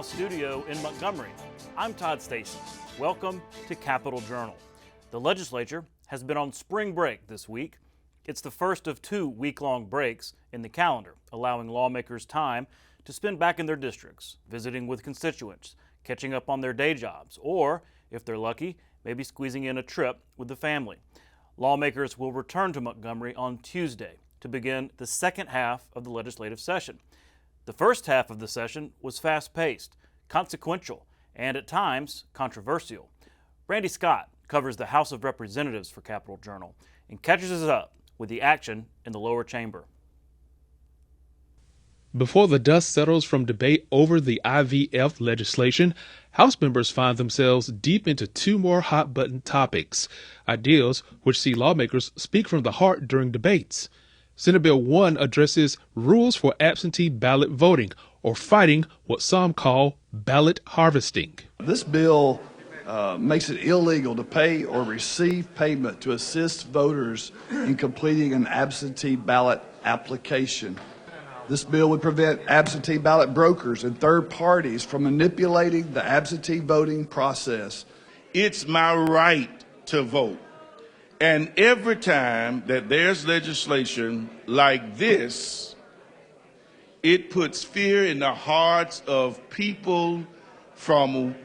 House studio in Montgomery. I'm Todd Stacy. Welcome to Capitol Journal. The legislature has been on spring break this week. It's the first of 2 week-long breaks in the calendar, allowing lawmakers time to spend back in their districts, visiting with constituents, catching up on their day jobs, or, if they're lucky, maybe squeezing in a trip with the family. Lawmakers will return to Montgomery on Tuesday to begin the second half of the legislative session. The first half of the session was fast-paced, consequential, and at times controversial. Randy Scott covers the House of Representatives for Capitol Journal and catches us up with the action in the lower chamber. Before the dust settles from debate over the IVF legislation, House members find themselves deep into 2 more hot-button topics, ideas which see lawmakers speak from the heart during debates. Senate Bill 1 addresses rules for absentee ballot voting, or fighting what some call ballot harvesting. This bill makes it illegal to pay or receive payment to assist voters in completing an absentee ballot application. This bill would prevent absentee ballot brokers and third parties from manipulating the absentee voting process. It's my right to vote. And every time that there's legislation like this, it puts fear in the hearts of people from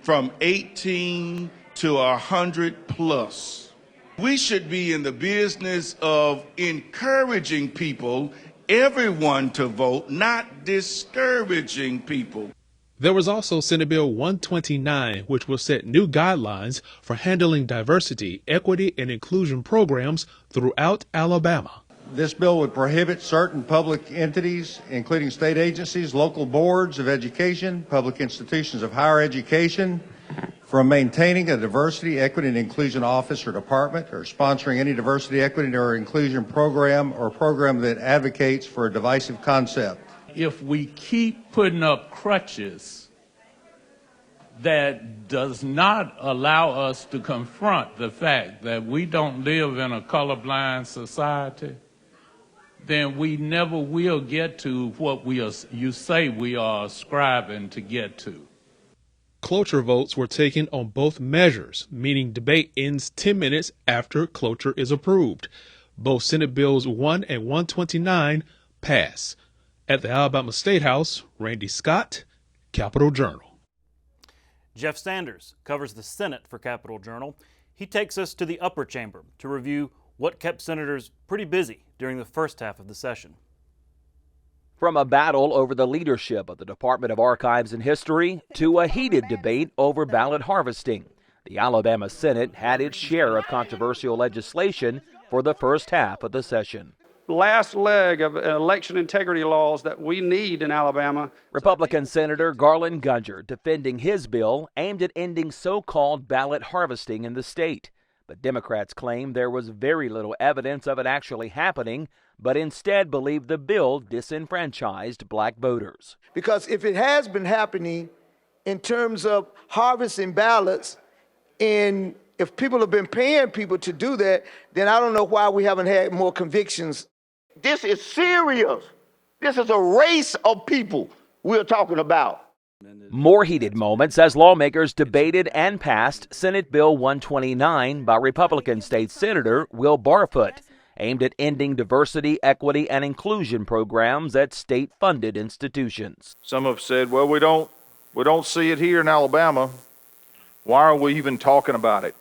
18 to 100 plus. We should be in the business of encouraging people, everyone to vote, not discouraging people. There was also Senate Bill 129, which will set new guidelines for handling diversity, equity, and inclusion programs throughout Alabama. This bill would prohibit certain public entities, including state agencies, local boards of education, public institutions of higher education, from maintaining a diversity, equity, and inclusion office or department, or sponsoring any diversity, equity, or inclusion program or program that advocates for a divisive concept. If we keep putting up crutches that does not allow us to confront the fact that we don't live in a colorblind society, then we never will get to what you say we are striving to get to. Cloture votes were taken on both measures, meaning debate ends 10 minutes after cloture is approved. Both Senate Bills 1 and 129 pass. At the Alabama State House, Randy Scott, Capitol Journal. Jeff Sanders covers the Senate for Capitol Journal. He takes us to the upper chamber to review what kept senators pretty busy during the first half of the session. From a battle over the leadership of the Department of Archives and History to a heated debate over ballot harvesting, the Alabama Senate had its share of controversial legislation for the first half of the session. Last leg of election integrity laws that we need in Alabama. Republican Senator Garland Gudger defending his bill aimed at ending so-called ballot harvesting in the state. But Democrats claim there was very little evidence of it actually happening, but instead believe the bill disenfranchised black voters. Because if it has been happening in terms of harvesting ballots, and if people have been paying people to do that, then I don't know why we haven't had more convictions. This is serious. This is a race of people we're talking about. More heated moments as lawmakers debated and passed Senate Bill 129 by Republican State Senator Will Barfoot, aimed at ending diversity, equity, and inclusion programs at state-funded institutions. Some have said, well, we don't see it here in Alabama. Why are we even talking about it?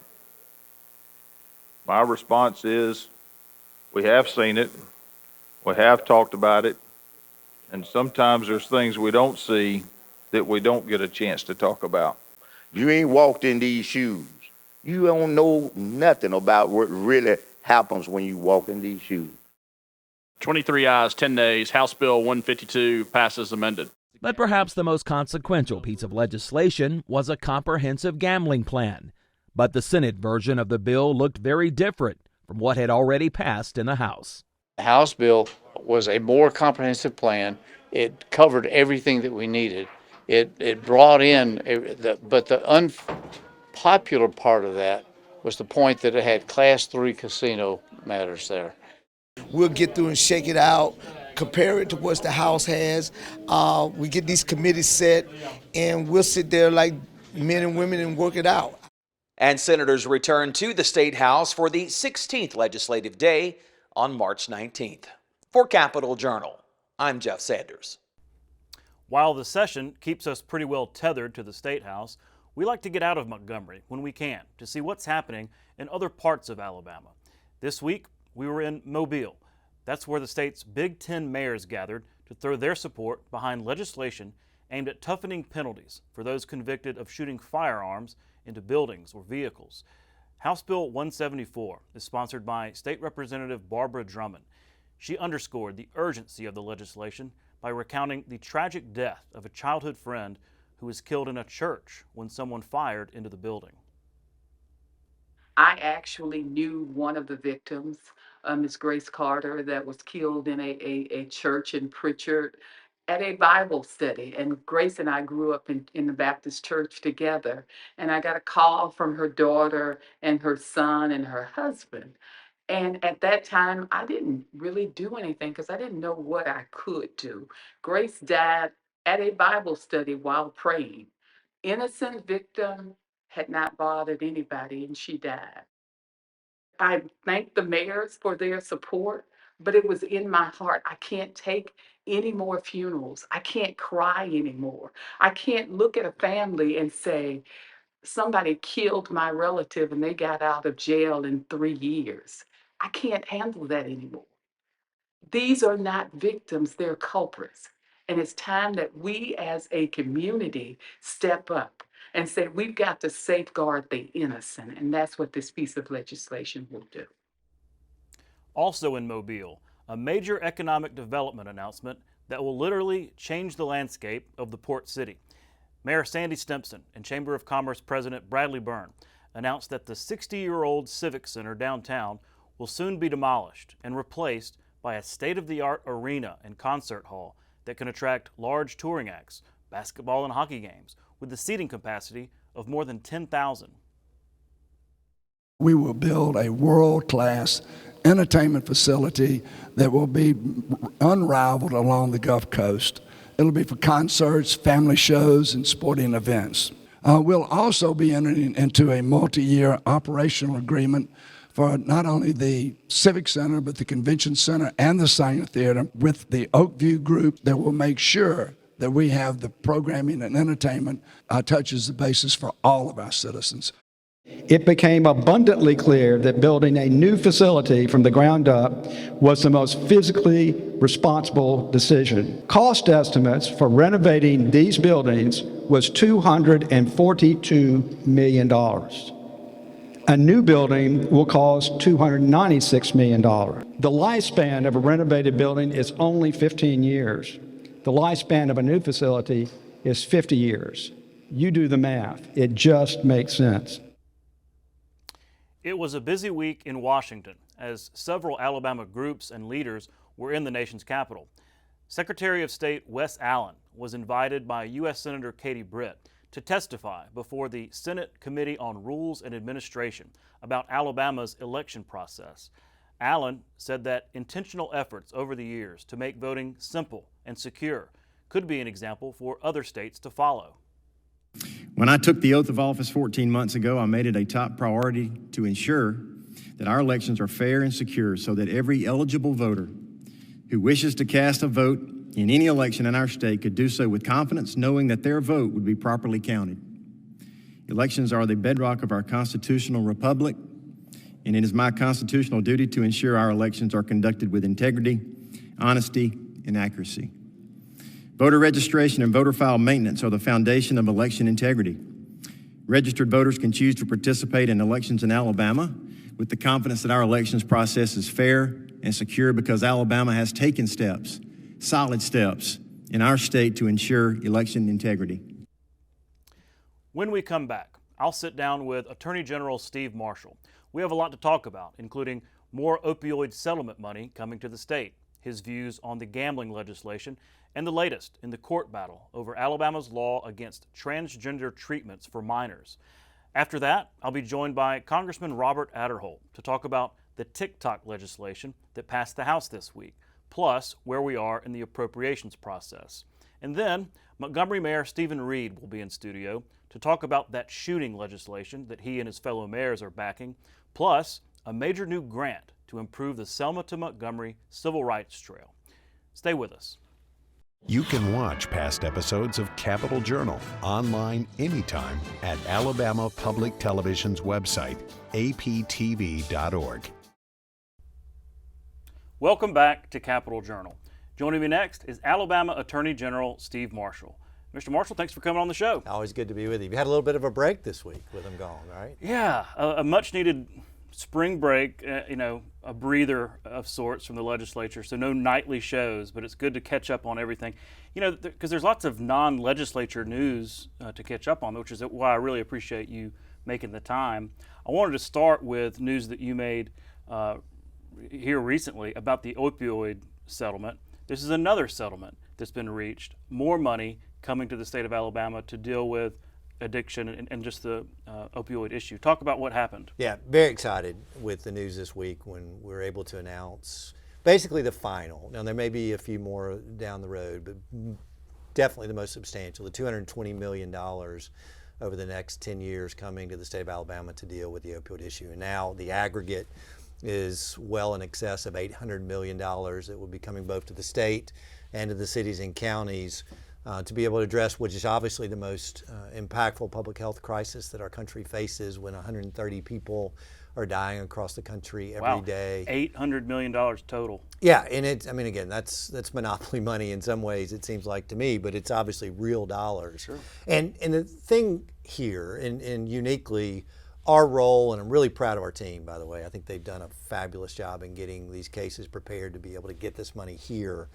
My response is, we have seen it, we have talked about it, and sometimes there's things we don't see that we don't get a chance to talk about. You ain't walked in these shoes. You don't know nothing about what really happens when you walk in these shoes. 23 ayes, 10 nays, House Bill 152 passes amended. But perhaps the most consequential piece of legislation was a comprehensive gambling plan. But the Senate version of the bill looked very different from what had already passed in the House. The House bill was a more comprehensive plan. It covered everything that we needed. It brought in, but the unpopular part of that was the point that it had Class 3 casino matters there. We'll get through and shake it out compare it to what the House has. We get these committees set, and we'll sit there like men and women and work it out. And senators return to the State House for the 16th legislative day on March 19th. For Capitol Journal, I'm Jeff Sanders. While the session keeps us pretty well tethered to the State House, we like to get out of Montgomery when we can to see what's happening in other parts of Alabama. This week, we were in Mobile. That's where the state's Big Ten mayors gathered to throw their support behind legislation aimed at toughening penalties for those convicted of shooting firearms into buildings or vehicles. House Bill 174 is sponsored by State Representative Barbara Drummond. She underscored the urgency of the legislation by recounting the tragic death of a childhood friend who was killed in a church when someone fired into the building. I actually knew one of the victims, Miss Grace Carter, that was killed in a church in Pritchard at a Bible study. And Grace and I grew up in the Baptist church together. And I got a call from her daughter and her son and her husband. And at that time, I didn't really do anything because I didn't know what I could do. Grace died at a Bible study while praying. Innocent victim, had not bothered anybody, and she died. I thank the mayors for their support, but it was in my heart. I can't take any more funerals. I can't cry anymore. I can't look at a family and say, somebody killed my relative and they got out of jail in 3 years. I can't handle that anymore. These are not victims, they're culprits. And it's time that we as a community step up and say we've got to safeguard the innocent. And that's what this piece of legislation will do. Also in Mobile, a major economic development announcement that will literally change the landscape of the port city. Mayor Sandy Stimpson and Chamber of Commerce President Bradley Byrne announced that the 60-year-old Civic Center downtown will soon be demolished and replaced by a state-of-the-art arena and concert hall that can attract large touring acts, basketball and hockey games, with a seating capacity of more than 10,000. We will build a world-class entertainment facility that will be unrivaled along the Gulf Coast. It'll be for concerts, family shows, and sporting events. We'll also be entering into a multi-year operational agreement for not only the Civic Center, but the Convention Center and the Sanger Theater with the Oakview Group that will make sure that we have the programming and entertainment touches the basis for all of our citizens. It became abundantly clear that building a new facility from the ground up was the most physically responsible decision. Cost estimates for renovating these buildings was $242 million. A new building will cost $296 million. The lifespan of a renovated building is only 15 years. The lifespan of a new facility is 50 years. You do the math. It just makes sense. It was a busy week in Washington as several Alabama groups and leaders were in the nation's capital. Secretary of State Wes Allen was invited by U.S. Senator Katie Britt to testify before the Senate Committee on Rules and Administration about Alabama's election process. Allen said that intentional efforts over the years to make voting simple and secure could be an example for other states to follow. When I took the oath of office 14 months ago, I made it a top priority to ensure that our elections are fair and secure so that every eligible voter who wishes to cast a vote in any election in our state could do so with confidence, knowing that their vote would be properly counted. Elections are the bedrock of our constitutional republic, and it is my constitutional duty to ensure our elections are conducted with integrity, honesty, and accuracy. Voter registration and voter file maintenance are the foundation of election integrity. Registered voters can choose to participate in elections in Alabama with the confidence that our elections process is fair and secure because Alabama has taken steps, solid steps, in our state to ensure election integrity. When we come back, I'll sit down with Attorney General Steve Marshall. We have a lot to talk about, including more opioid settlement money coming to the state, his views on the gambling legislation, and the latest in the court battle over Alabama's law against transgender treatments for minors. After that, I'll be joined by Congressman Robert Aderholt to talk about the TikTok legislation that passed the House this week. plus where we are in the appropriations process. And then Montgomery Mayor Stephen Reed will be in studio to talk about that shooting legislation that he and his fellow mayors are backing, plus a major new grant to improve the Selma to Montgomery Civil Rights Trail. Stay with us. You can watch past episodes of Capitol Journal online anytime at Alabama Public Television's website, aptv.org. Welcome back to Capitol Journal. Joining me next is Alabama Attorney General Steve Marshall. Mr. Marshall, thanks for coming on the show. Always good to be with you. You had a little bit of a break this week with him gone, right? Yeah, a much-needed spring break, a breather of sorts from the legislature, so no nightly shows, but it's good to catch up on everything. Because there's lots of non-legislature news to catch up on, which is why I really appreciate you making the time. I wanted to start with news that you made here recently about the opioid settlement. This is another settlement that's been reached, more money coming to the state of Alabama to deal with addiction and just the opioid issue. Talk about what happened. Yeah, very excited with the news this week when we were able to announce basically the final. Now, there may be a few more down the road, but definitely the most substantial, the $220 million over the next 10 years coming to the state of Alabama to deal with the opioid issue. And now the aggregate is well in excess of $800 million that will be coming both to the state and to the cities and counties to be able to address, which is obviously the most impactful public health crisis that our country faces when 130 people are dying across the country every day. $800 million total. Yeah, and again, that's monopoly money in some ways, it seems like to me, but it's obviously real dollars. Sure. And the thing here, and uniquely, our role, and I'm really proud of our team, by the way. I think they've done a fabulous job in getting these cases prepared to be able to get this money here.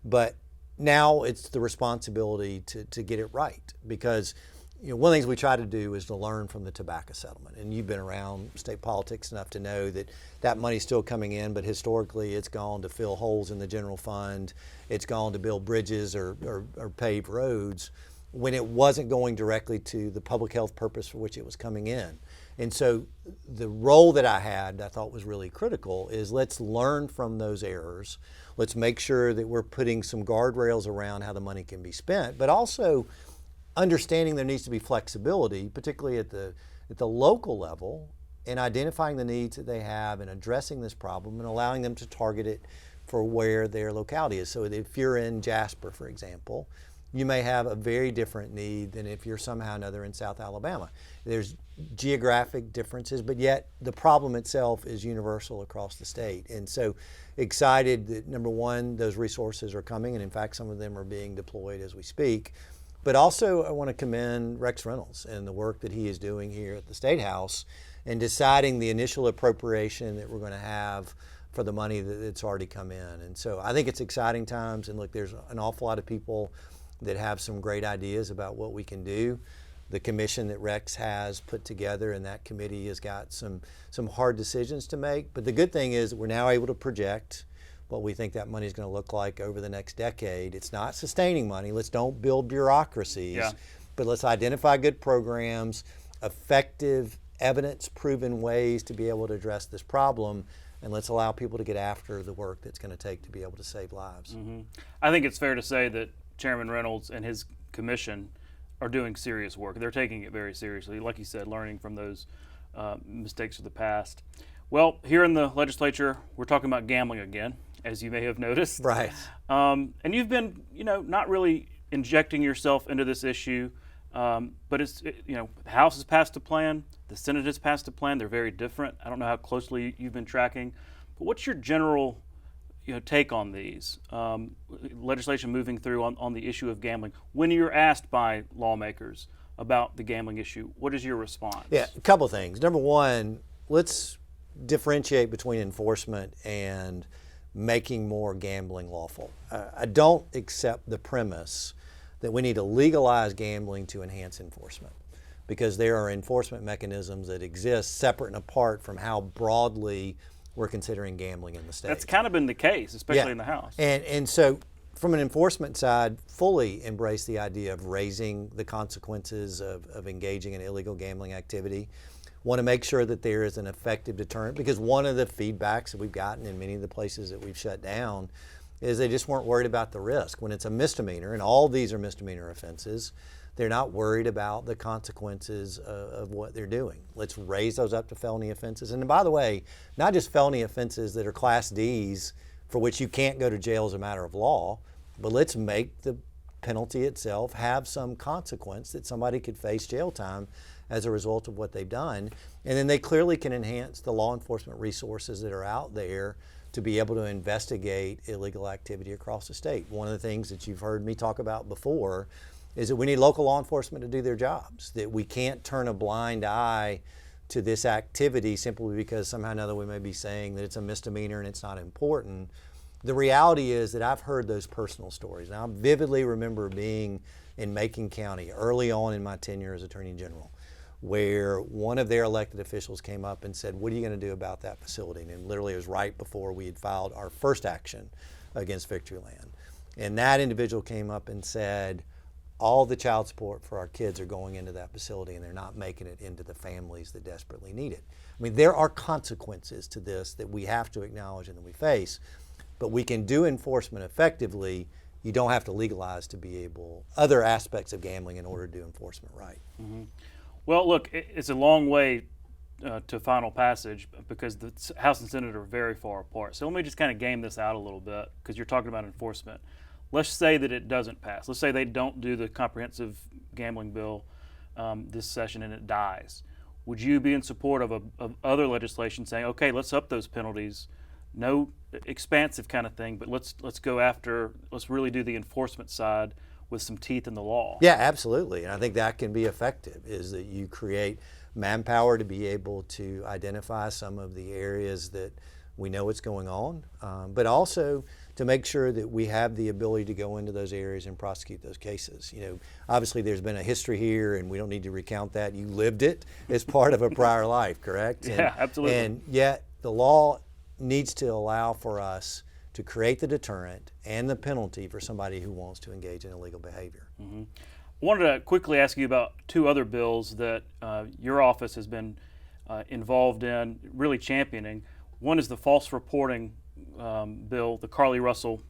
But now it's the responsibility to get it right, because one of the things we try to do is to learn from the tobacco settlement. And you've been around state politics enough to know that that money's still coming in, but historically it's gone to fill holes in the general fund. It's gone to build bridges or pave roads when it wasn't going directly to the public health purpose for which it was coming in. And so the role that I thought was really critical is let's learn from those errors. Let's make sure that we're putting some guardrails around how the money can be spent, but also understanding there needs to be flexibility, particularly at the local level, in identifying the needs that they have and addressing this problem and allowing them to target it for where their locality is. So if you're in Jasper, for example, you may have a very different need than if you're somehow or another in South Alabama. There's geographic differences, but yet the problem itself is universal across the state. And so excited that, number one, those resources are coming, and in fact, some of them are being deployed as we speak. But also, I want to commend Rex Reynolds and the work that he is doing here at the State House in deciding the initial appropriation that we're going to have for the money that's already come in. And so I think it's exciting times, and look, there's an awful lot of people that have some great ideas about what we can do. The commission that Rex has put together, and that committee has got some hard decisions to make. But the good thing is that we're now able to project what we think that money is going to look like over the next decade. It's not sustaining money. Let's don't build bureaucracies, but let's identify good programs, effective, evidence-proven ways to be able to address this problem, and let's allow people to get after the work that's going to take to be able to save lives. Mm-hmm. I think it's fair to say that Chairman Reynolds and his commission are doing serious work. They're taking it very seriously, like you said, learning from those mistakes of the past. Well, here in the legislature, we're talking about gambling again, as you may have noticed. Right. And you've been, not really injecting yourself into this issue, but the House has passed a plan, the Senate has passed a plan. They're very different. I don't know how closely you've been tracking, but what's your general take on these legislation moving through on the issue of gambling? When you're asked by lawmakers about the gambling issue, what is your response? Yeah, a couple things. Number one, let's differentiate between enforcement and making more gambling lawful. I don't accept the premise that we need to legalize gambling to enhance enforcement, because there are enforcement mechanisms that exist separate and apart from how broadly we're considering gambling in the state. That's kind of been the case, especially in the House. And so from an enforcement side, fully embrace the idea of raising the consequences of engaging in illegal gambling activity. Want to make sure that there is an effective deterrent, because one of the feedbacks that we've gotten in many of the places that we've shut down is they just weren't worried about the risk. When it's a misdemeanor, and all these are misdemeanor offenses, they're not worried about the consequences of what they're doing. Let's raise those up to felony offenses. And by the way, not just felony offenses that are Class Ds for which you can't go to jail as a matter of law, but let's make the penalty itself have some consequence that somebody could face jail time as a result of what they've done. And then they clearly can enhance the law enforcement resources that are out there to be able to investigate illegal activity across the state. One of the things that you've heard me talk about before is that we need local law enforcement to do their jobs, that we can't turn a blind eye to this activity simply because somehow or another we may be saying that it's a misdemeanor and it's not important. The reality is that I've heard those personal stories. And I vividly remember being in Macon County early on in my tenure as Attorney General, where one of their elected officials came up and said, what are you going to do about that facility? And literally it was right before we had filed our first action against Victoryland. And that individual came up and said, all the child support for our kids are going into that facility and they're not making it into the families that desperately need it. I mean, there are consequences to this that we have to acknowledge and that we face, but we can do enforcement effectively. You don't have to legalize to be able, other aspects of gambling in order to do enforcement right. Mm-hmm. Well, look, it's a long way to final passage because the House and Senate are very far apart. So let me just kind of game this out a little bit because you're talking about enforcement. Let's say that it doesn't pass. Let's say they don't do the comprehensive gambling bill this session and it dies. Would you be in support of other legislation saying, okay, let's up those penalties, no expansive kind of thing, but let's go after, let's really do the enforcement side with some teeth in the law? Yeah, absolutely. And I think that can be effective, is that you create manpower to be able to identify some of the areas that we know what's going on, but also to make sure that we have the ability to go into those areas and prosecute those cases. You know, obviously there's been a history here and we don't need to recount that. You lived it as part of a prior life, correct? Yeah, absolutely. And yet the law needs to allow for us to create the deterrent and the penalty for somebody who wants to engage in illegal behavior. Mm-hmm. I wanted to quickly ask you about two other bills that your office has been involved in, really championing. One is the false reporting bill, the Carly Russell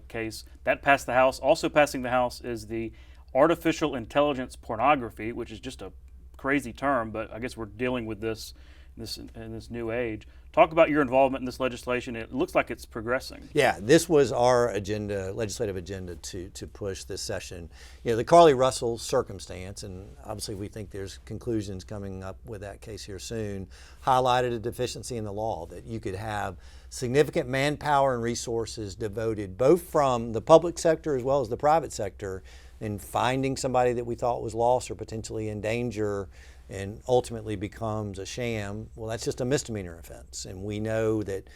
case. That passed the House. Also passing the House is the artificial intelligence pornography, which is just a crazy term, but I guess we're dealing with this in this new age. Talk about your involvement in this legislation. It looks like it's progressing. Yeah, this was our agenda, legislative agenda to push this session. You know, the Carly Russell circumstance, and obviously we think there's conclusions coming up with that case here soon, highlighted a deficiency in the law, that you could have significant manpower and resources devoted both from the public sector as well as the private sector in finding somebody that we thought was lost or potentially in danger and ultimately becomes a sham. Well, that's just a misdemeanor offense. And we know that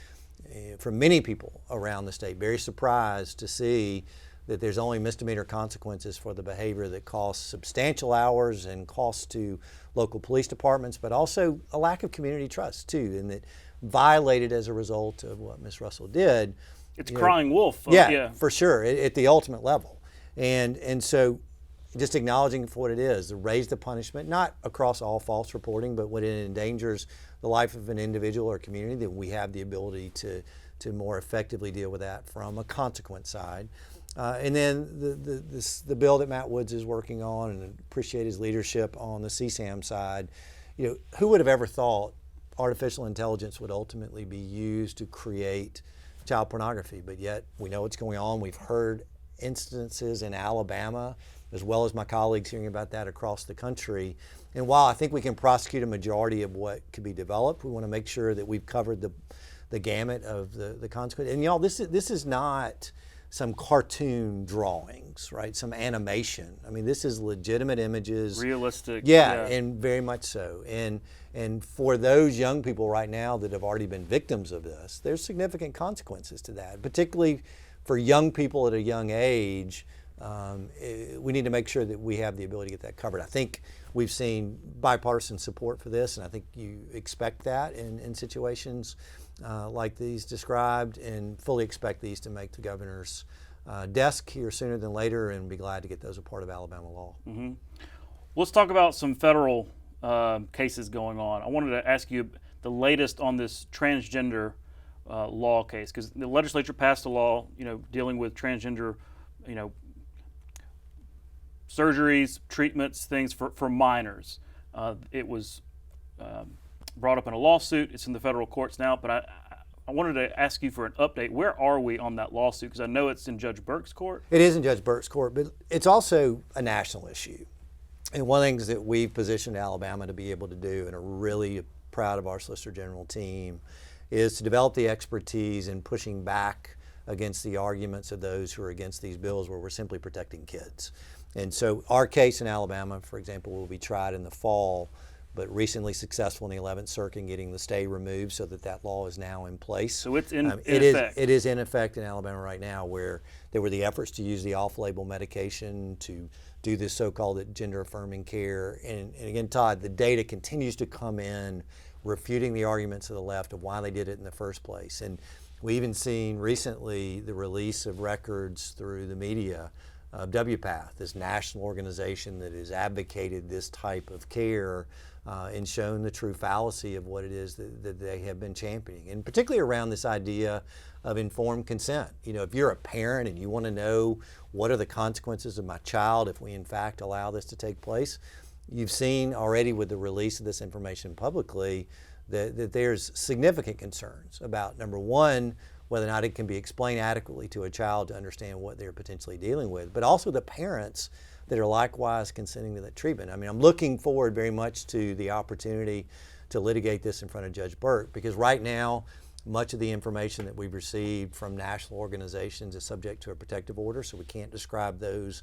for many people around the state, very surprised to see that there's only misdemeanor consequences for the behavior that costs substantial hours and costs to local police departments, but also a lack of community trust too, and that violated as a result of what Ms. Russell did. It's crying wolf. Yeah, for sure, at the ultimate level. And so just acknowledging for what it is, to raise the punishment, not across all false reporting, but when it endangers the life of an individual or community, that we have the ability to more effectively deal with that from a consequence side. And then the bill that Matt Woods is working on, and appreciate his leadership on the CSAM side. You know, who would have ever thought artificial intelligence would ultimately be used to create child pornography? But yet we know what's going on. We've heard instances in Alabama, as well as my colleagues hearing about that across the country. And while I think we can prosecute a majority of what could be developed, we want to make sure that we've covered the gamut of the consequences. And y'all, this is not some cartoon drawings, right? Some animation. I mean, this is legitimate images. Realistic. Yeah, and very much so. And for those young people right now that have already been victims of this, there's significant consequences to that, particularly for young people at a young age. We need to make sure that we have the ability to get that covered. I think we've seen bipartisan support for this, and I think you expect that in situations like these described, and fully expect these to make the governor's desk here sooner than later, and be glad to get those a part of Alabama law. Mm-hmm. Let's talk about some federal cases going on. I wanted to ask you the latest on this transgender law case? Because the legislature passed a law, dealing with transgender, surgeries, treatments, things for minors. It was brought up in a lawsuit. It's in the federal courts now, but I wanted to ask you for an update. Where are we on that lawsuit? Because I know it's in Judge Burke's court. It is in Judge Burke's court, but it's also a national issue. And one of the things that we've positioned Alabama to be able to do, and are really proud of our Solicitor General team, is to develop the expertise in pushing back against the arguments of those who are against these bills where we're simply protecting kids. And so our case in Alabama, for example, will be tried in the fall, but recently successful in the 11th Circuit in getting the stay removed so that law is now in place. So it's in effect. It is in effect in Alabama right now, where there were the efforts to use the off-label medication to do this so-called gender-affirming care. And again, Todd, the data continues to come in refuting the arguments of the left of why they did it in the first place. And we even seen recently the release of records through the media of WPATH, this national organization that has advocated this type of care and shown the true fallacy of what it is that they have been championing, and particularly around this idea of informed consent. If you're a parent and you want to know what are the consequences of my child if we in fact allow this to take place, you've seen already with the release of this information publicly that there's significant concerns about, number one, whether or not it can be explained adequately to a child to understand what they're potentially dealing with, but also the parents that are likewise consenting to that treatment. I mean, I'm looking forward very much to the opportunity to litigate this in front of Judge Burke, because right now, much of the information that we've received from national organizations is subject to a protective order, so we can't describe those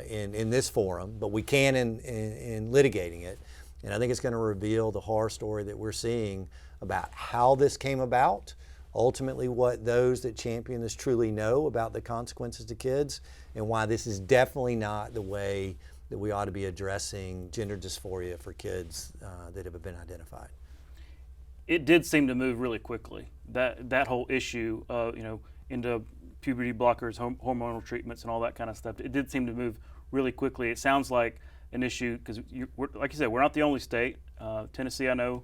in this forum, but we can in litigating it. And I think it's going to reveal the horror story that we're seeing about how this came about, ultimately what those that champion this truly know about the consequences to kids, and why this is definitely not the way that we ought to be addressing gender dysphoria for kids that have been identified. It did seem to move really quickly. That whole issue, into puberty blockers, hormonal treatments, and all that kind of stuff. It did seem to move really quickly. It sounds like an issue because, like you said, we're not the only state. Tennessee, I know,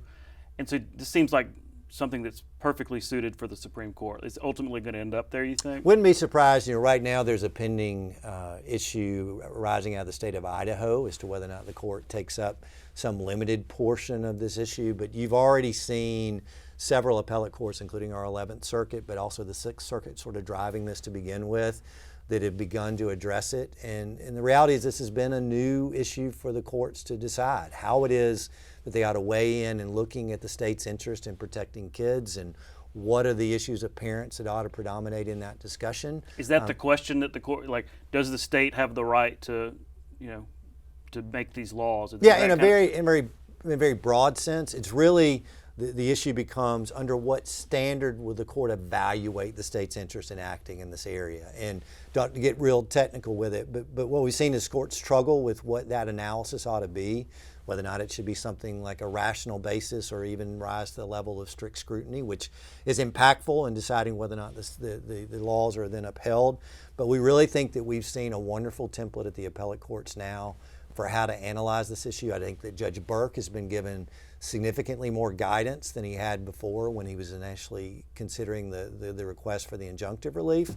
and so this seems like something that's perfectly suited for the Supreme Court. It's ultimately going to end up there, you think? Wouldn't be surprised. Right now there's a pending issue arising out of the state of Idaho as to whether or not the court takes up some limited portion of this issue. But you've already seen several appellate courts, including our 11th Circuit, but also the 6th Circuit, sort of driving this to begin with, that have begun to address it. And the reality is this has been a new issue for the courts to decide how it is that they ought to weigh in looking at the state's interest in protecting kids, and what are the issues of parents that ought to predominate in that discussion. Is that the question that the court, does the state have the right to make these laws? Yeah, in a very broad sense. It's really the issue becomes under what standard will the court evaluate the state's interest in acting in this area, and don't get real technical with it. But what we've seen is courts struggle with what that analysis ought to be, whether or not it should be something like a rational basis or even rise to the level of strict scrutiny, which is impactful in deciding whether or not the laws are then upheld. But we really think that we've seen a wonderful template at the appellate courts now for how to analyze this issue. I think that Judge Burke has been given significantly more guidance than he had before when he was initially considering the request for the injunctive relief.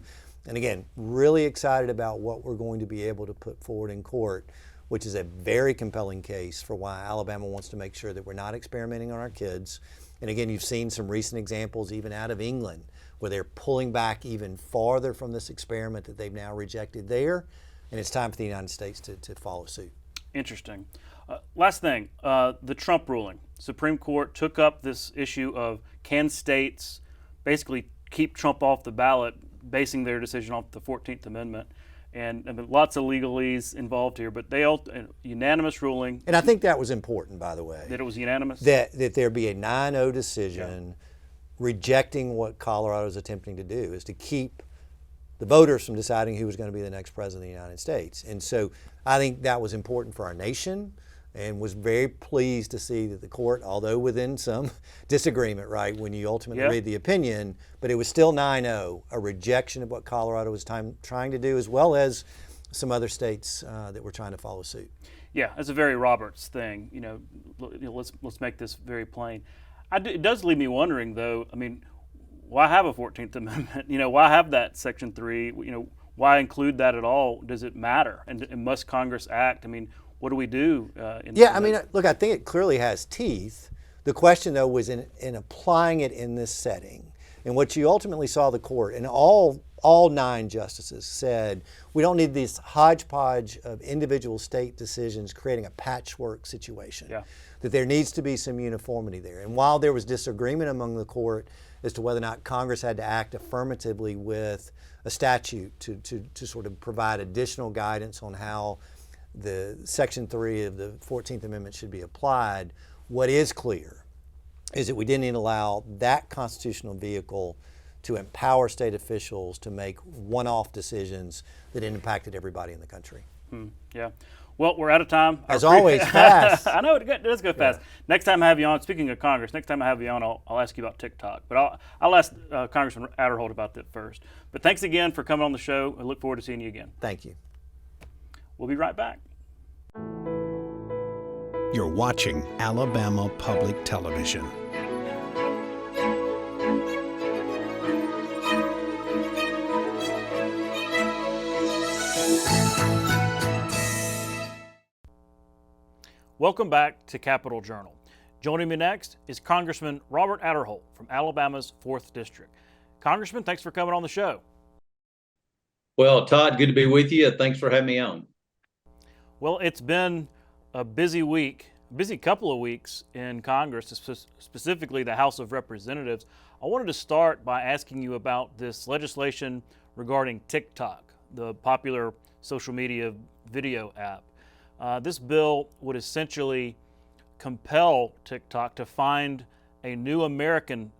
And again, really excited about what we're going to be able to put forward in court, which is a very compelling case for why Alabama wants to make sure that we're not experimenting on our kids. And again, you've seen some recent examples even out of England where they're pulling back even farther from this experiment that they've now rejected there. And it's time for the United States to follow suit. Interesting. Last thing, the Trump ruling. Supreme Court took up this issue of can states basically keep Trump off the ballot, basing their decision off the 14th Amendment. And lots of legalese involved here, but they all unanimous ruling. And I think that was important, by the way. That it was unanimous? That there be a 9-0 decision rejecting what Colorado is attempting to do, is to keep the voters from deciding who was going to be the next president of the United States. And so I think that was important for our nation, and was very pleased to see that the court, although within some disagreement, right, when you ultimately read the opinion, but it was still 9-0, a rejection of what Colorado was trying to do, as well as some other states that were trying to follow suit. Yeah, it's a very Roberts thing. Let's make this very plain. It does leave me wondering, though. I mean, why have a 14th Amendment? Why have that Section 3? Why include that at all? Does it matter? And must Congress act? What do we do? Look, I think it clearly has teeth. The question, though, was in applying it in this setting. And what you ultimately saw the court, and all 9 justices said, we don't need this hodgepodge of individual state decisions creating a patchwork situation. Yeah. That there needs to be some uniformity there. And while there was disagreement among the court as to whether or not Congress had to act affirmatively with a statute to sort of provide additional guidance on how the Section 3 of the 14th Amendment should be applied, what is clear is that we didn't allow that constitutional vehicle to empower state officials to make one-off decisions that impacted everybody in the country. Yeah. Well, we're out of time. As always, fast. I know, it does go fast. Yeah. Next time I have you on, speaking of Congress, next time I have you on, I'll ask you about TikTok. But I'll ask Congressman Aderholt about that first. But thanks again for coming on the show. I look forward to seeing you again. Thank you. We'll be right back. You're watching Alabama Public Television. Welcome back to Capitol Journal. Joining me next is Congressman Robert Aderholt from Alabama's 4th District. Congressman, thanks for coming on the show. Well, Todd, good to be with you. Thanks for having me on. Well, it's been a busy week, a busy couple of weeks in Congress, specifically the House of Representatives. I wanted to start by asking you about this legislation regarding TikTok, the popular social media video app. This bill would essentially compel TikTok to find a new American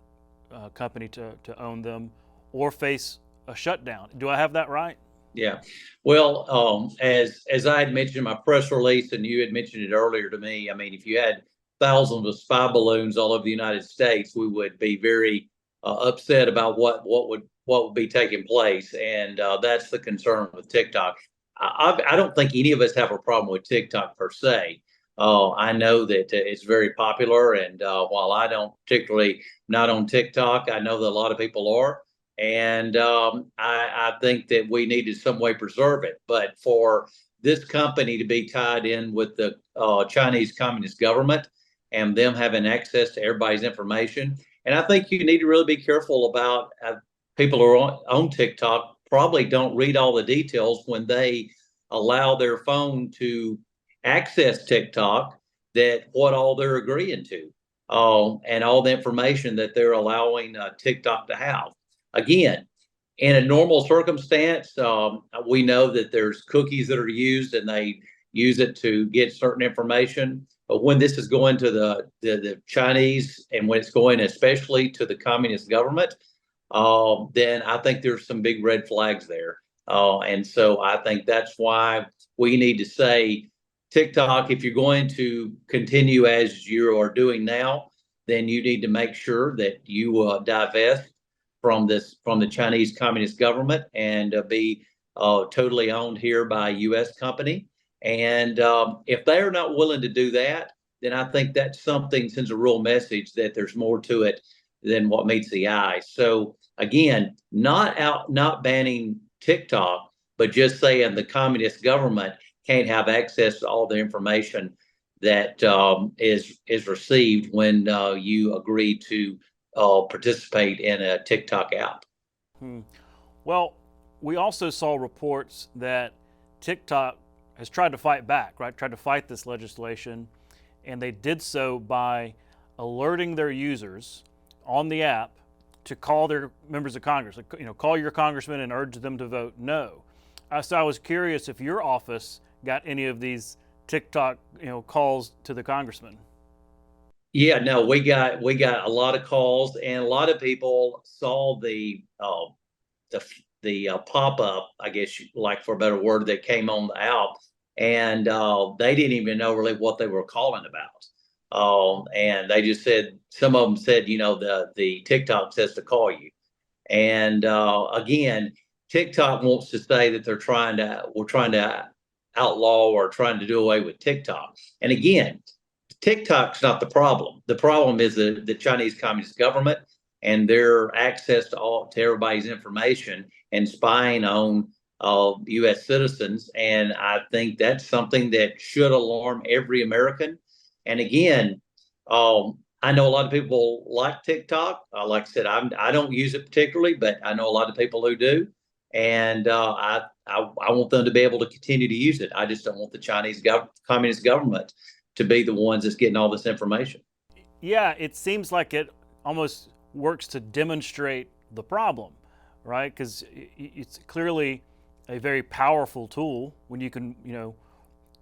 company to own them or face a shutdown. Do I have that right? Yeah. Well, as I had mentioned in my press release, and you had mentioned it earlier to me, if you had thousands of spy balloons all over the United States, we would be very upset about what would be taking place, and that's the concern with TikTok. I don't think any of us have a problem with TikTok per se. I know that it's very popular, and while I don't particularly not on TikTok, I know that a lot of people are, and I think that we need to some way preserve it. But for this company to be tied in with the Chinese Communist government and them having access to everybody's information, and I think you need to really be careful about people who are on TikTok probably don't read all the details when they allow their phone to access TikTok, that what all they're agreeing to, and all the information that they're allowing TikTok to have. Again, in a normal circumstance, we know that there's cookies that are used and they use it to get certain information. But when this is going to the Chinese, and when it's going especially to the communist government, then I think there's some big red flags there. And so I think that's why we need to say, TikTok, if you're going to continue as you are doing now, then you need to make sure that you divest from the Chinese Communist government and be totally owned here by a U.S. company. And if they're not willing to do that, then I think that's something sends a real message that there's more to it than what meets the eye. So again, not banning TikTok, but just saying the communist government can't have access to all the information that is received when you agree to participate in a TikTok app. Well, we also saw reports that TikTok has tried to fight back, right? Tried to fight this legislation, and they did so by alerting their users on the app to call their members of Congress, call your congressman and urge them to vote no. So I was curious if your office got any of these TikTok, calls to the congressman. Yeah, no, we got a lot of calls, and a lot of people saw the pop-up, I guess, like for a better word, that came on the app, and they didn't even know really what they were calling about. And they just said, some of them said, the TikTok says to call you. And again, TikTok wants to say that we're trying to outlaw or trying to do away with TikTok. And again, TikTok's not the problem. The problem is the Chinese Communist government. and their access to everybody's information and spying on U.S. citizens. And I think that's something that should alarm every American. And again, I know a lot of people like TikTok. Like I said, I don't use it particularly, but I know a lot of people who do. And I want them to be able to continue to use it. I just don't want the Chinese communist government to be the ones that's getting all this information. Yeah, it seems like it almost works to demonstrate the problem, right? Because it's clearly a very powerful tool when you can,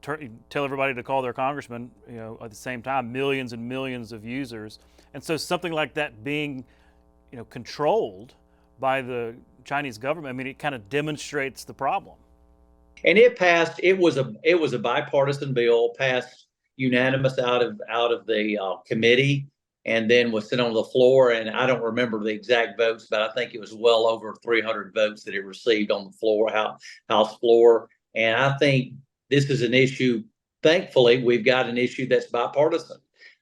tell everybody to call their congressman, at the same time, millions and millions of users. And so something like that being, controlled by the Chinese government, I mean, it kind of demonstrates the problem. And it passed. It was a bipartisan bill, passed unanimous out of the committee, and then was sent on the floor. And I don't remember the exact votes, but I think it was well over 300 votes that it received on the floor, House floor. And I think this is an issue. Thankfully, we've got an issue that's bipartisan,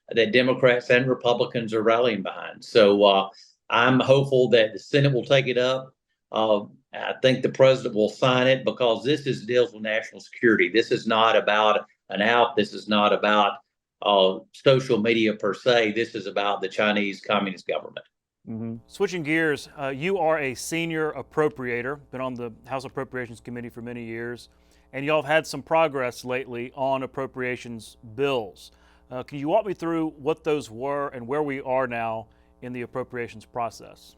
that Democrats and Republicans are rallying behind. So I'm hopeful that the Senate will take it up. I think the president will sign it, because this deals with national security. This is not about an app. This is not about social media per se. This is about the Chinese Communist government. Mm-hmm. Switching gears, you are a senior appropriator, been on the House Appropriations Committee for many years, and y'all have had some progress lately on appropriations bills. Can you walk me through what those were and where we are now in the appropriations process?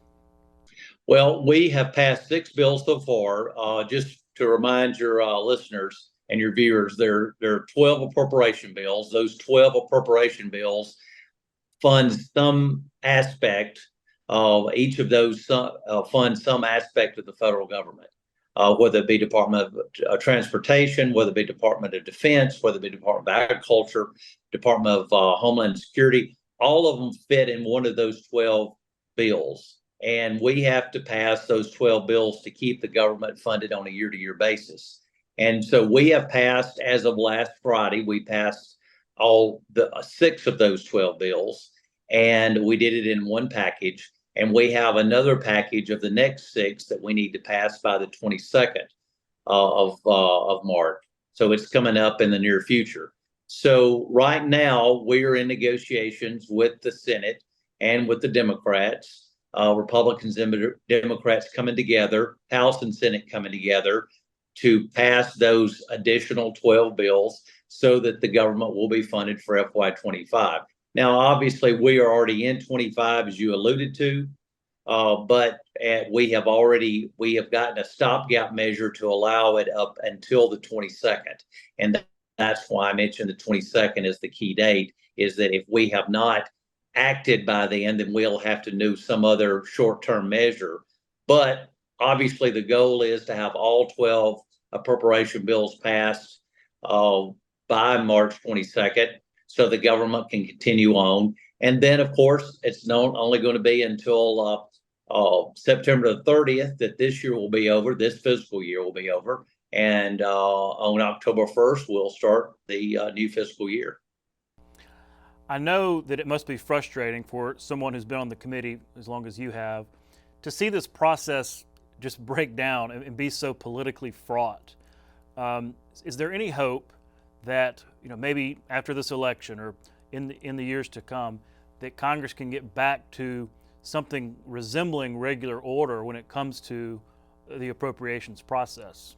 Well, we have passed 6 bills so far. Just to remind your listeners and your viewers, there are 12 appropriation bills. Those 12 appropriation bills fund some aspect of each of those, fund some aspect of the federal government, whether it be Department of Transportation, whether it be Department of Defense, whether it be Department of Agriculture, Department of Homeland Security. All of them fit in one of those 12 bills. And we have to pass those 12 bills to keep the government funded on a year-to-year basis. And so we have passed, as of last Friday, we passed all the 6 of those 12 bills, and we did it in one package. And we have another package of the next 6 that we need to pass by the 22nd of March. So it's coming up in the near future. So right now we are in negotiations with the Senate and with the Democrats. Republicans and Democrats coming together, House and Senate coming together to pass those additional 12 bills so that the government will be funded for FY25. Now, obviously, we are already in 25, as you alluded to, but we have gotten a stopgap measure to allow it up until the 22nd. And that's why I mentioned the 22nd is the key date, is that if we have not acted by then we'll have to do some other short-term measure. But obviously the goal is to have all 12 appropriation bills passed by March 22nd so the government can continue on. And then, of course, it's not only going to be until September the 30th that this year will be over, this fiscal year will be over. And on October 1st, we'll start the new fiscal year. I know that it must be frustrating for someone who's been on the committee as long as you have to see this process just break down and be so politically fraught. Is there any hope that, maybe after this election or in the years to come, that Congress can get back to something resembling regular order when it comes to the appropriations process?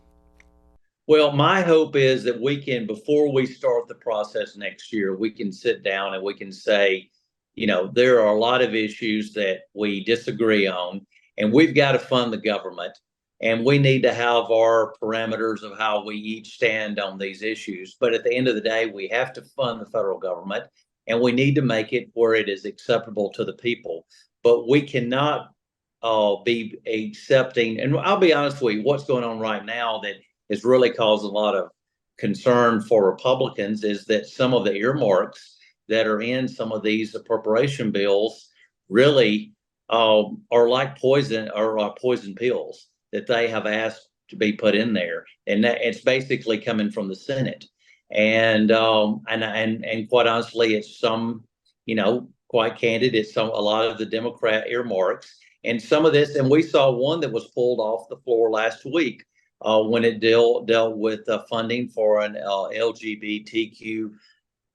Well, my hope is that we can, before we start the process next year, we can sit down and we can say, there are a lot of issues that we disagree on, and we've got to fund the government, and we need to have our parameters of how we each stand on these issues. But at the end of the day, we have to fund the federal government, and we need to make it where it is acceptable to the people. But we cannot be accepting, and I'll be honest with you, what's going on right now that has really caused a lot of concern for Republicans is that some of the earmarks that are in some of these appropriation bills really are like poison pills that they have asked to be put in there, and that it's basically coming from the Senate, and quite honestly, it's some quite candid, it's a lot of the Democrat earmarks. And some of this, and we saw one that was pulled off the floor last week when it dealt with funding for an LGBTQ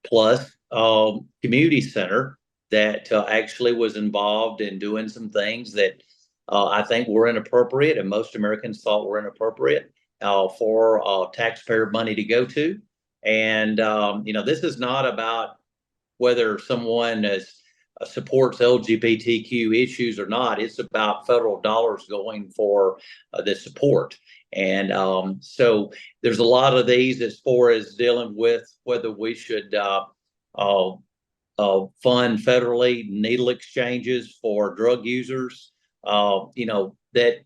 plus community center that actually was involved in doing some things that I think were inappropriate, and most Americans thought were inappropriate for taxpayer money to go to. And this is not about whether someone supports LGBTQ issues or not. It's about federal dollars going for the support. And so there's a lot of these as far as dealing with whether we should fund federally needle exchanges for drug users. That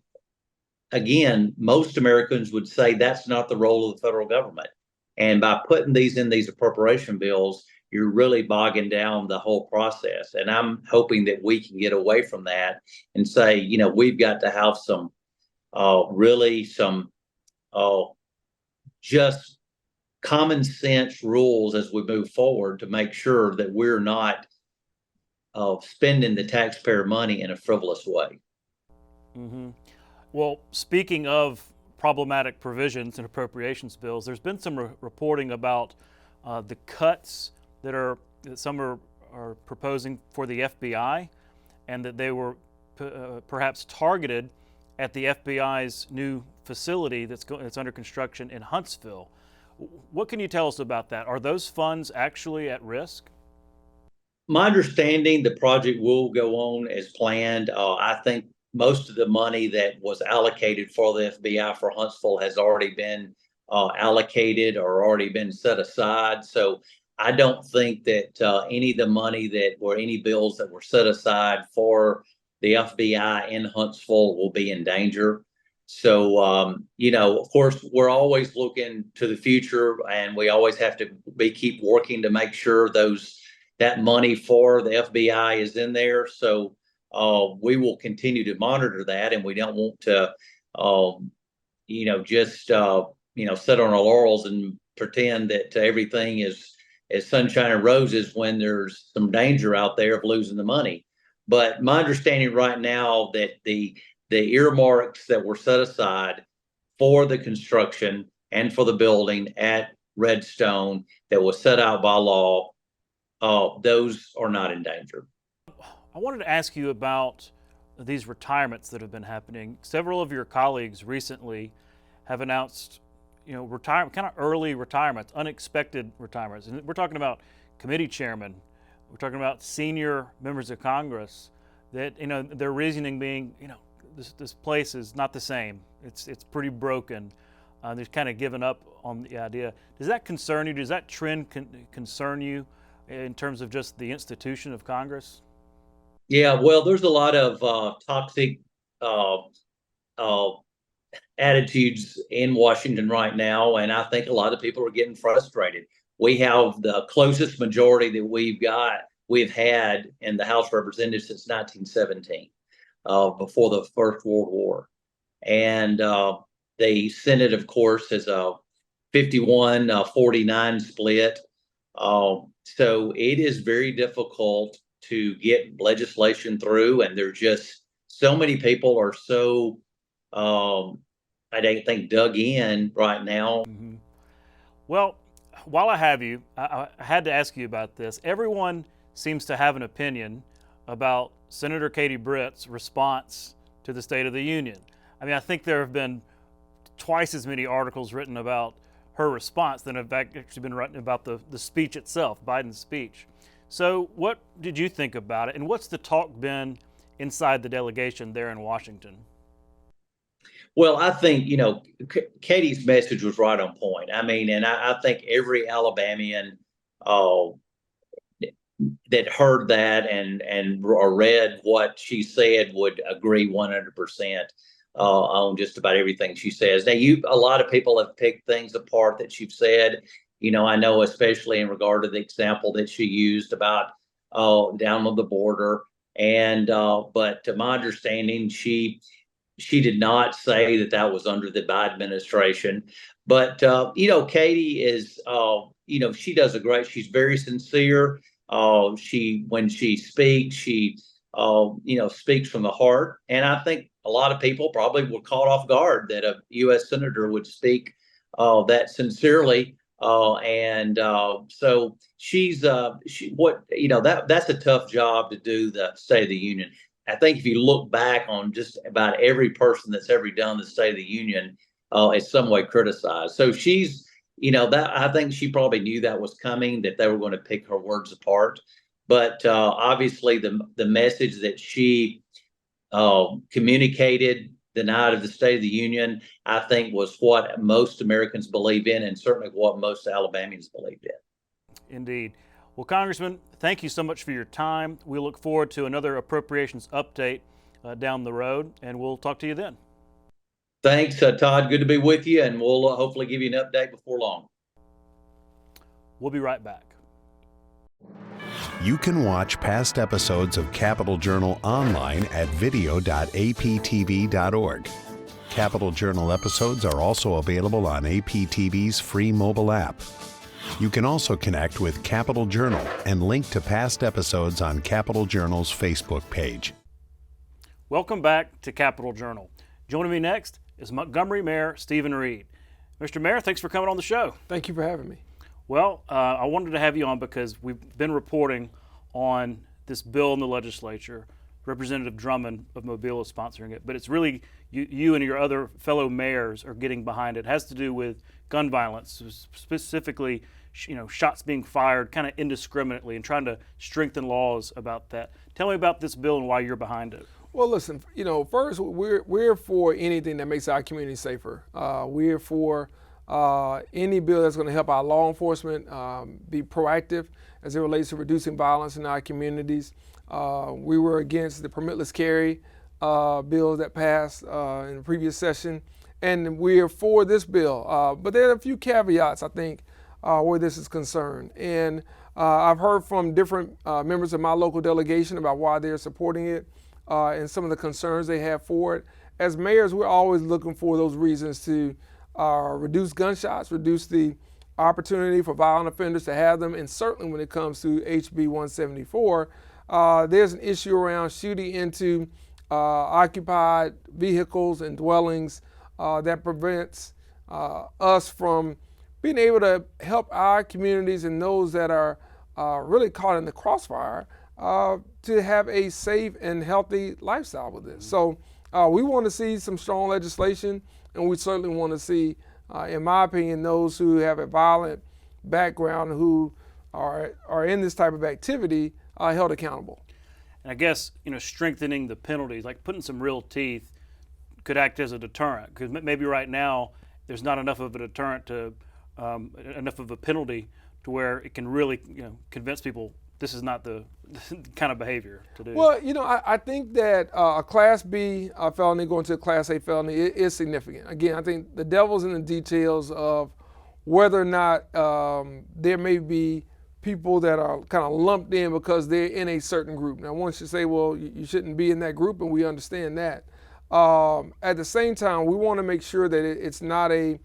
again, most Americans would say that's not the role of the federal government. And by putting these in these appropriation bills, you're really bogging down the whole process. And I'm hoping that we can get away from that and say, we've got to have some just common sense rules as we move forward to make sure that we're not spending the taxpayer money in a frivolous way. Mm-hmm. Well, speaking of problematic provisions in appropriations bills, there's been some reporting about the cuts that some are proposing for the FBI, and that they were perhaps targeted at the FBI's new facility that's under construction in Huntsville. What can you tell us about that? Are those funds actually at risk? My understanding, the project will go on as planned. I think most of the money that was allocated for the FBI for Huntsville has already been allocated or already been set aside. So I don't think that any of the money any bills that were set aside for the FBI in Huntsville will be in danger. So, of course, we're always looking to the future, and we always have to keep working to make sure that money for the FBI is in there. So we will continue to monitor that, and we don't want to, just sit on our laurels and pretend that everything is sunshine and roses when there's some danger out there of losing the money. But my understanding right now that the earmarks that were set aside for the construction and for the building at Redstone that was set out by law, those are not in danger. I wanted to ask you about these retirements that have been happening. Several of your colleagues recently have announced, retirement, kind of early retirements, unexpected retirements. And we're talking about committee chairmen. We're talking about senior members of Congress that, their reasoning being, this place is not the same. It's pretty broken. They've kind of given up on the idea. Does that concern you? Does that trend concern you in terms of just the institution of Congress? Yeah, well, there's a lot of toxic attitudes in Washington right now, and I think a lot of people are getting frustrated. We have the closest majority that we've had in the House of Representatives since 1917, before the First World War. And the Senate, of course, is a 51-49 split. So it is very difficult to get legislation through, and there's just so many people are so I don't think dug in right now. Mm-hmm. Well, while I have you, I had to ask you about this. Everyone seems to have an opinion about Senator Katie Britt's response to the State of the Union. I mean, I think there have been twice as many articles written about her response than have actually been written about the speech itself, Biden's speech. So what did you think about it, and what's the talk been inside the delegation there in Washington? Well, I think, Katie's message was right on point. I mean, and I think every Alabamian that heard that and read what she said would agree 100% on just about everything she says. Now, a lot of people have picked things apart that she's said. I know especially in regard to the example that she used about down on the border. And but to my understanding, she did not say that was under the Biden administration. But Katie is, she does she's very sincere. When she speaks, she speaks from the heart. And I think a lot of people probably were caught off guard that a U.S. senator would speak that sincerely. So that's a tough job to do, the State of the Union. I think if you look back on just about every person that's ever done the State of the Union, is some way criticized. So I think she probably knew that was coming, that they were going to pick her words apart. But obviously, the message that she communicated the night of the State of the Union, I think, was what most Americans believe in, and certainly what most Alabamians believed in. Indeed. Well, Congressman, thank you so much for your time. We look forward to another appropriations update down the road, and we'll talk to you then. Thanks, Todd. Good to be with you, and we'll hopefully give you an update before long. We'll be right back. You can watch past episodes of Capital Journal online at video.aptv.org. Capital Journal episodes are also available on APTV's free mobile app. You can also connect with Capital Journal and link to past episodes on Capital Journal's Facebook page. Welcome back to Capital Journal. Joining me next is Montgomery Mayor Stephen Reed. Mr. Mayor, thanks for coming on the show. Thank you for having me. Well, I wanted to have you on because we've been reporting on this bill in the legislature. Representative Drummond of Mobile is sponsoring it, but it's really you and your other fellow mayors are getting behind it. It has to do with gun violence, specifically, shots being fired kind of indiscriminately, and trying to strengthen laws about that. Tell me about this bill and why you're behind it. Well, listen, first, we're for anything that makes our community safer. We're for any bill that's going to help our law enforcement be proactive as it relates to reducing violence in our communities. We were against the permitless carry bill that passed in the previous session, and we're for this bill. But there are a few caveats, I think, where this is concerned. And I've heard from different members of my local delegation about why they're supporting it and some of the concerns they have for it. As mayors, we're always looking for those reasons to reduce gunshots, reduce the opportunity for violent offenders to have them, and certainly when it comes to HB 174, there's an issue around shooting into occupied vehicles and dwellings that prevents us from being able to help our communities and those that are really caught in the crossfire to have a safe and healthy lifestyle with this. So we want to see some strong legislation, and we certainly want to see, in my opinion, those who have a violent background who are in this type of activity held accountable. And I guess, strengthening the penalties, like putting some real teeth, could act as a deterrent, because maybe right now there's not enough of a deterrent to enough of a penalty to where it can really convince people this is not the kind of behavior to do. Well, I think that a Class B felony going to a Class A felony is significant. Again, I think the devil's in the details of whether or not there may be people that are kind of lumped in because they're in a certain group. Now, once you say, well, you shouldn't be in that group, and we understand that. At the same time, we want to make sure that it's not a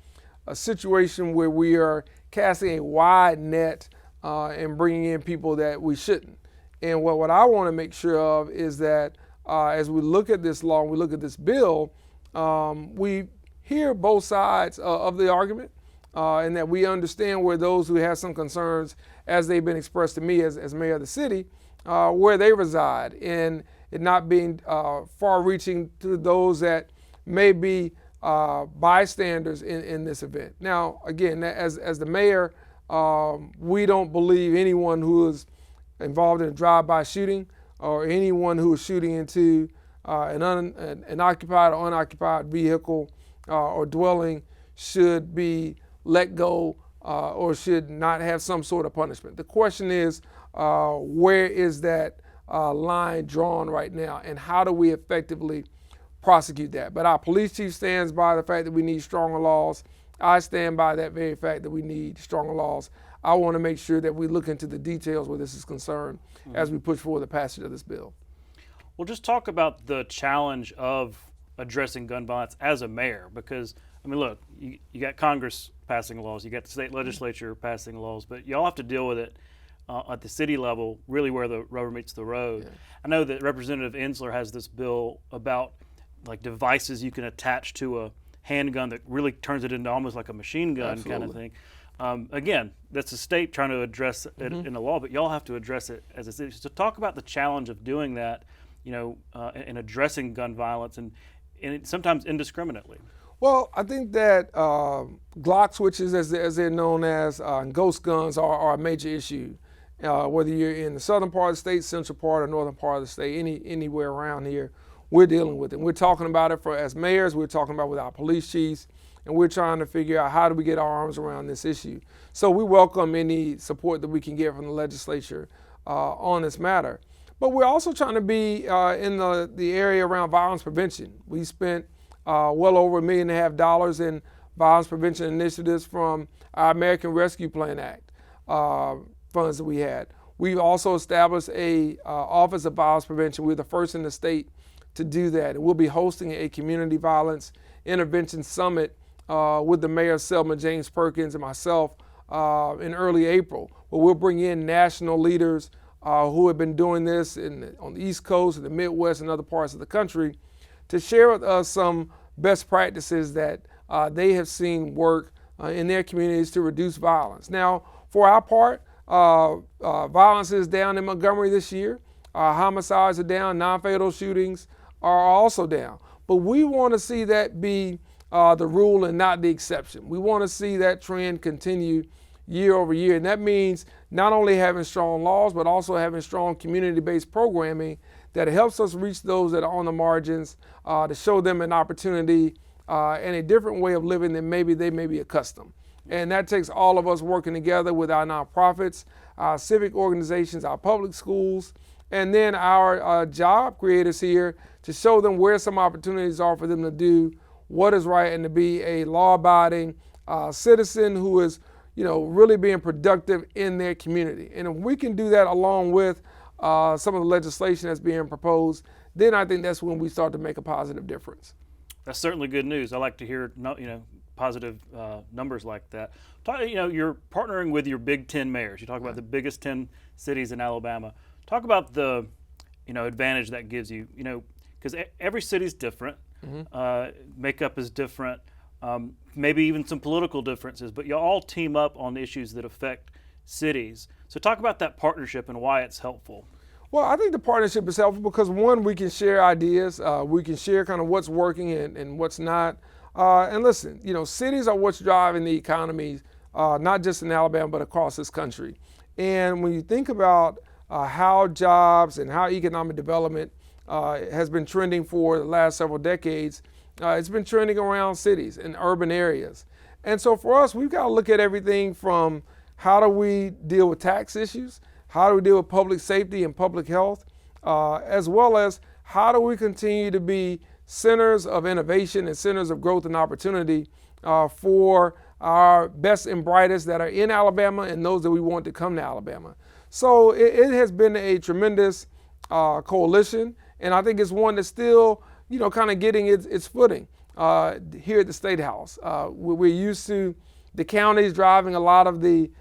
situation where we are casting a wide net and bringing in people that we shouldn't. And what I want to make sure of is that as we look at this law, we look at this bill, we hear both sides of the argument, and that we understand where those who have some concerns, as they've been expressed to me as mayor of the city, where they reside, and it not being far-reaching to those that may be bystanders in this event. Now, again, as the mayor, we don't believe anyone who is involved in a drive-by shooting or anyone who is shooting into an occupied or unoccupied vehicle or dwelling should be let go or should not have some sort of punishment. The question is, where is that line drawn right now, and how do we effectively prosecute that? But our police chief stands by the fact that we need stronger laws. I stand by that very fact that we need stronger laws. I want to make sure that we look into the details where this is concerned as we push forward the passage of this bill. Well, just talk about the challenge of addressing gun violence as a mayor, because, look, you got Congress passing laws, you got the state legislature passing laws, but y'all have to deal with it at the city level, really where the rubber meets the road. Yeah. I know that Representative Ensler has this bill about like devices you can attach to a handgun that really turns it into almost like a machine gun. Absolutely. Kind of thing. Again, that's the state trying to address it in the law, but y'all have to address it as a city. So talk about the challenge of doing that, in addressing gun violence and sometimes indiscriminately. Well, I think that Glock switches, as they're known as, and ghost guns are a major issue. Whether you're in the southern part of the state, central part, or northern part of the state, anywhere around here, we're dealing with it. We're talking about it as mayors, we're talking about it with our police chiefs, and we're trying to figure out how do we get our arms around this issue. So we welcome any support that we can get from the legislature on this matter. But we're also trying to be in the area around violence prevention. We spent well over $1.5 million in violence prevention initiatives from our American Rescue Plan Act funds that we had. We've also established a Office of Violence Prevention. We're the first in the state to do that. And we'll be hosting a community violence intervention summit with the mayor of Selma, James Perkins, and myself in early April, where we'll bring in national leaders who have been doing this on the East Coast, in the Midwest, and other parts of the country to share with us some best practices that they have seen work in their communities to reduce violence. Now, for our part, violence is down in Montgomery this year. Homicides are down, non-fatal shootings are also down. But we want to see that be the rule and not the exception. We want to see that trend continue year over year. And that means not only having strong laws, but also having strong community-based programming that helps us reach those that are on the margins, to show them an opportunity and a different way of living than maybe they may be accustomed. And that takes all of us working together with our nonprofits, our civic organizations, our public schools, and then our job creators here to show them where some opportunities are for them to do what is right and to be a law-abiding citizen who is, really being productive in their community. And if we can do that along with some of the legislation that's being proposed, then I think that's when we start to make a positive difference. That's certainly good news. I like to hear, positive numbers like that. You're partnering with your Big Ten mayors. You talk about the biggest 10 cities in Alabama. Talk about the, advantage that gives you. Because every city's different. Makeup is different. Maybe even some political differences. But you all team up on issues that affect cities. So talk about that partnership and why it's helpful. Well, I think the partnership is helpful because, one, we can share ideas. We can share kind of what's working and what's not. And listen, cities are what's driving the economy, not just in Alabama, but across this country. And when you think about how jobs and how economic development has been trending for the last several decades, it's been trending around cities and urban areas. And so for us, we've got to look at everything from how do we deal with tax issues, how do we deal with public safety and public health, as well as how do we continue to be centers of innovation and centers of growth and opportunity for our best and brightest that are in Alabama and those that we want to come to Alabama. So it has been a tremendous coalition, and I think it's one that's still, kind of getting its footing here at the State House. We're used to the counties driving a lot of the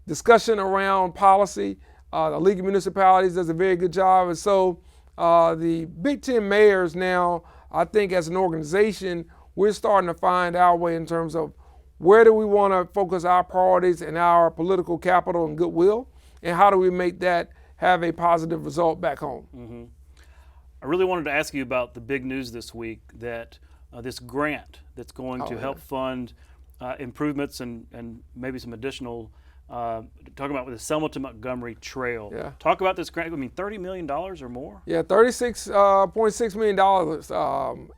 discussion around policy. The League of Municipalities does a very good job, and so the Big Ten mayors now, I think as an organization, we're starting to find our way in terms of where do we want to focus our priorities and our political capital and goodwill, and how do we make that have a positive result back home. Mm-hmm. I really wanted to ask you about the big news this week that this grant that's going to help fund improvements and maybe some additional, talking about with the Selma to Montgomery Trail. Yeah. Talk about this grant. $30 million or more? Yeah, $36.6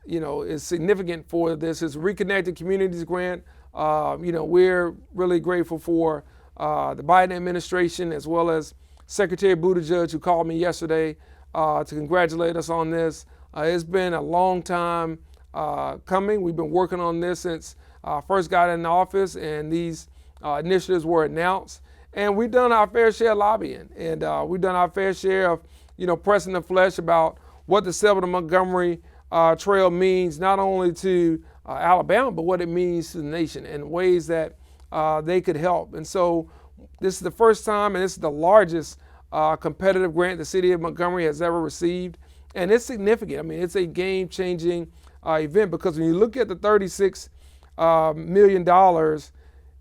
million, is significant for this. It's a Reconnected Communities grant. We're really grateful for the Biden administration as well as Secretary Buttigieg, who called me yesterday to congratulate us on this. It's been a long time coming. We've been working on this since I first got in office, and these initiatives were announced. And we've done our fair share of lobbying, and we've done our fair share of, pressing the flesh about what the Selma to Montgomery Trail means, not only to Alabama, but what it means to the nation and ways that they could help. And so This is the first time, and this is the largest competitive grant the city of Montgomery has ever received. And it's significant. I mean, it's a game-changing event, because when you look at the $36 million,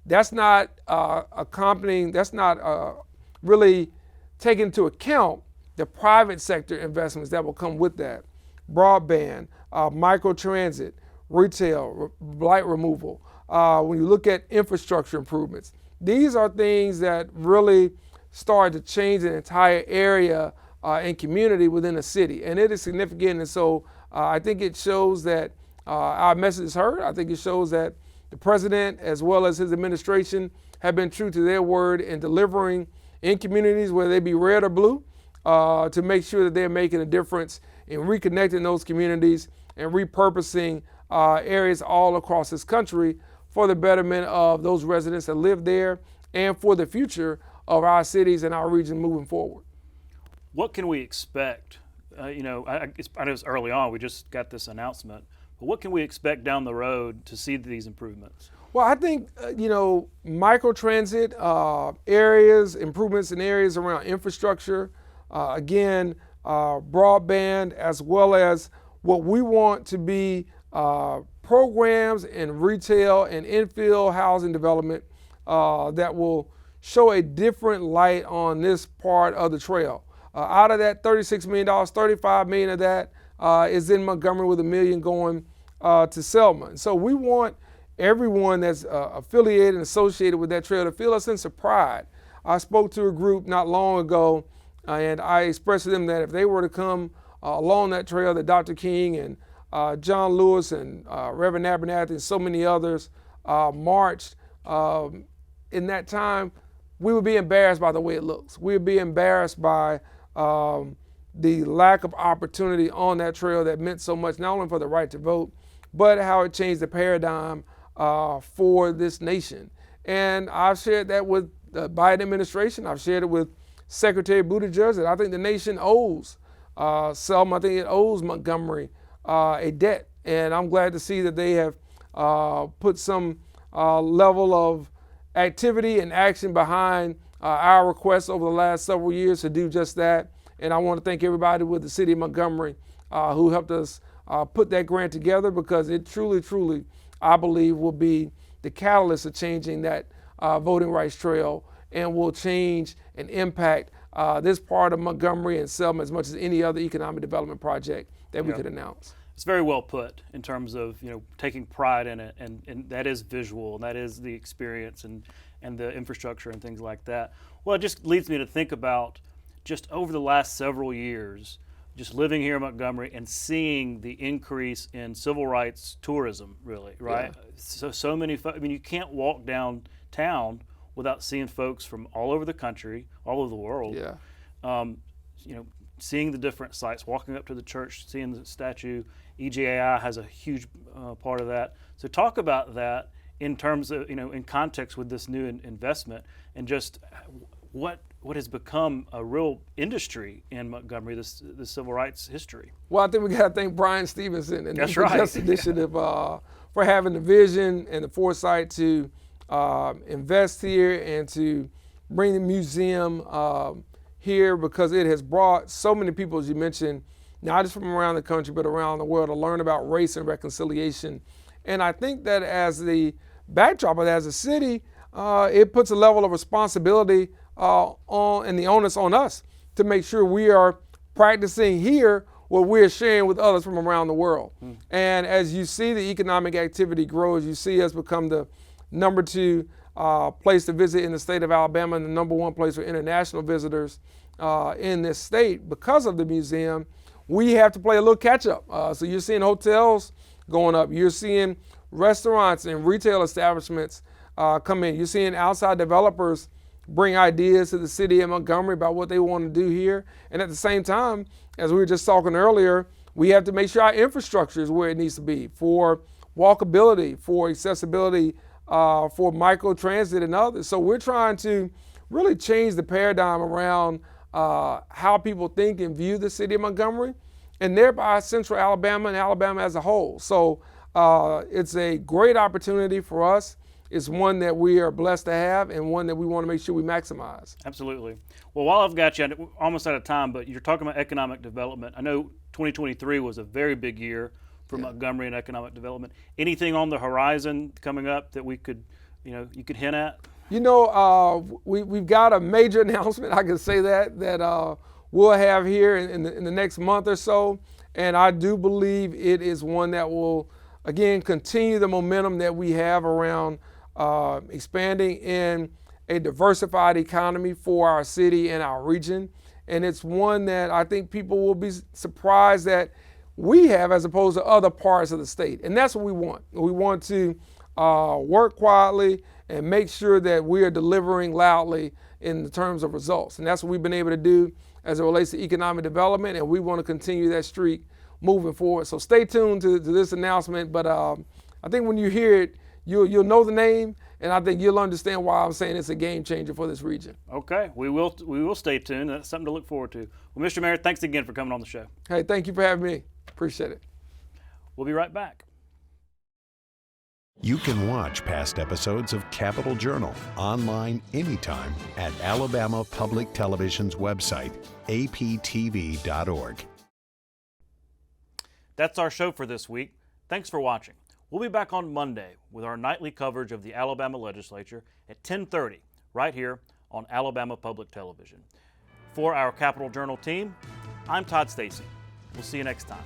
that's not accompanying, that's not really taking into account the private sector investments that will come with that. Broadband, microtransit, retail, blight removal. When you look at infrastructure improvements, these are things that really start to change an entire area and community within a city. And it is significant. And so I think it shows that our message is heard. I think it shows that the president, as well as his administration, have been true to their word in delivering in communities, whether they be red or blue, to make sure that they're making a difference in reconnecting those communities and repurposing areas all across this country for the betterment of those residents that live there and for the future of our cities and our region moving forward. What can we expect? I know it's early on, we just got this announcement, but what can we expect down the road to see these improvements? Well, I think, microtransit areas, improvements in areas around infrastructure, broadband, as well as what we want to be programs in retail and infill housing development that will show a different light on this part of the trail. Out of that $36 million, $35 million of that is in Montgomery, with $1 million going to Selma. So we want everyone that's affiliated and associated with that trail to feel a sense of pride. I spoke to a group not long ago, and I expressed to them that if they were to come along that trail that Dr. King and John Lewis and Reverend Abernathy and so many others marched in that time, we would be embarrassed by the way it looks. We would be embarrassed by the lack of opportunity on that trail that meant so much, not only for the right to vote, but how it changed the paradigm for this nation. And I've shared that with the Biden administration. I've shared it with Secretary Buttigieg, that I think the nation owes Selma, I think it owes Montgomery a debt. And I'm glad to see that they have put some level of activity and action behind our requests over the last several years to do just that. And I want to thank everybody with the city of Montgomery who helped us put that grant together, because it truly, I believe, will be the catalyst of changing that voting rights trail, and will change and impact this part of Montgomery and Selma as much as any other economic development project that we could announce. It's very well put in terms of taking pride in it, and that is visual, and that is the experience and the infrastructure and things like that. Well, it just leads me to think about just over the last several years, just living here in Montgomery and seeing the increase in civil rights tourism, really, right? Yeah. So many, you can't walk downtown without seeing folks from all over the country, all over the world. Yeah. Seeing the different sites, walking up to the church, seeing the statue. EGAI has a huge part of that. So talk about that in terms of, in context with this new investment, and just what has become a real industry in Montgomery, this civil rights history. Well, I think we got to thank Brian Stevenson and That's the right. Justice Initiative for having the vision and the foresight to invest here and to bring the museum here, because it has brought so many people, as you mentioned, not just from around the country, but around the world, to learn about race and reconciliation. And I think that as the backdrop of that, as a city, it puts a level of responsibility and the onus on us to make sure we are practicing here what we're sharing with others from around the world. And as you see the economic activity grow, as you see us become the number 2 place to visit in the state of Alabama and the number 1 place for international visitors in this state because of the museum, we have to play a little catch up. So you're seeing hotels going up. You're seeing restaurants and retail establishments come in. You're seeing outside developers bring ideas to the city of Montgomery about what they want to do here. And at the same time, as we were just talking earlier, we have to make sure our infrastructure is where it needs to be for walkability, for accessibility, for microtransit and others. So we're trying to really change the paradigm around how people think and view the city of Montgomery, and thereby Central Alabama and Alabama as a whole. So it's a great opportunity for us it's one that we are blessed to have and one that we want to make sure we maximize. Absolutely. Well, while I've got you, we're almost out of time, but you're talking about economic development. I know 2023 was a very big year for Montgomery and economic development. Anything on the horizon coming up that we could, you could hint at? We've got a major announcement, I can say that we'll have here in the next month or so. And I do believe it is one that will, again, continue the momentum that we have around expanding in a diversified economy for our city and our region. And it's one that I think people will be surprised that we have as opposed to other parts of the state. And that's what we want. We want to work quietly and make sure that we are delivering loudly in the terms of results. And that's what we've been able to do as it relates to economic development, and we want to continue that streak moving forward. So stay tuned to this announcement, but I think when you hear it, you'll know the name, and I think you'll understand why I'm saying it's a game changer for this region. Okay, we will stay tuned. That's something to look forward to. Well, Mr. Mayor, thanks again for coming on the show. Hey, thank you for having me. Appreciate it. We'll be right back. You can watch past episodes of Capitol Journal online anytime at Alabama Public Television's website, aptv.org. That's our show for this week. Thanks for watching. We'll be back on Monday with our nightly coverage of the Alabama Legislature at 10:30 right here on Alabama Public Television. For our Capitol Journal team, I'm Todd Stacy. We'll see you next time.